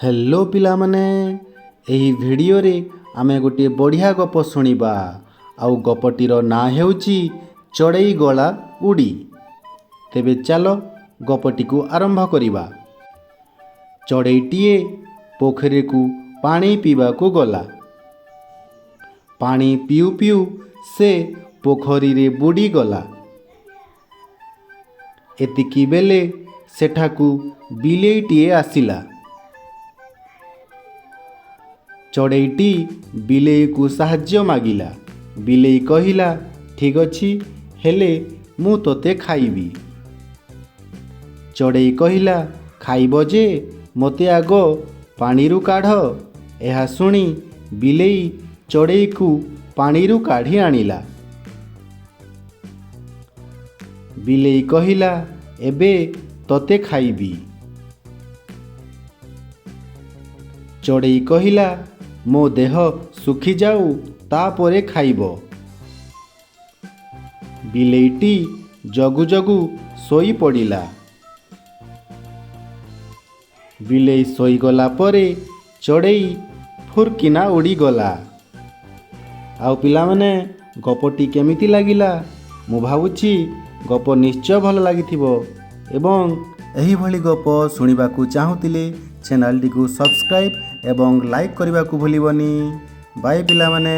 Hello पिलामाने एही video रे आमे गोटे बढ़िया गप शुणिबा। आउ गपटीर ना हेउची चढ़ई गला उड़ी। तेबे चलो गपटी को आरंभ करिबा। चढ़ईटीए पोखरी को पानी पीबा को गला। पानी पिउ पिउ से पोखरी रे बुड़ी गला। एतिकी बेले सेठाकू बिलेईटीए आसिला। चढ़ईटी बिलेई को साहाଯ୍य मागिला। बिलेई कहिला, ठीक अछि हेले मु तोते खाइबी। चढ़ई कहिला, खाइब जे मते आग पानीरू काढ़। एहा सुनी बिलेई चढ़ई को पानीरू काढ़ी आनिला। बिलेई कहिला, एबे तोते खाइबी। चढ़ई कहिला, मो देह सुखी जाऊ तापरे खाइब। बिलेईटी जगु जगु सोई पड़िला। बिलेई सोई गला परे चढ़ई फुरकिना उड़ी गला। आउ पिला माने गपटी केमिति लागिला? मु भावुछि गप निश्चय भल लागिथिबो। एवं एही भली गप शुणिबाकू चाहुतिले चैनल टी को सब्सक्राइब एवं लाइक करने को भूलिबनी। बाय पिला माने।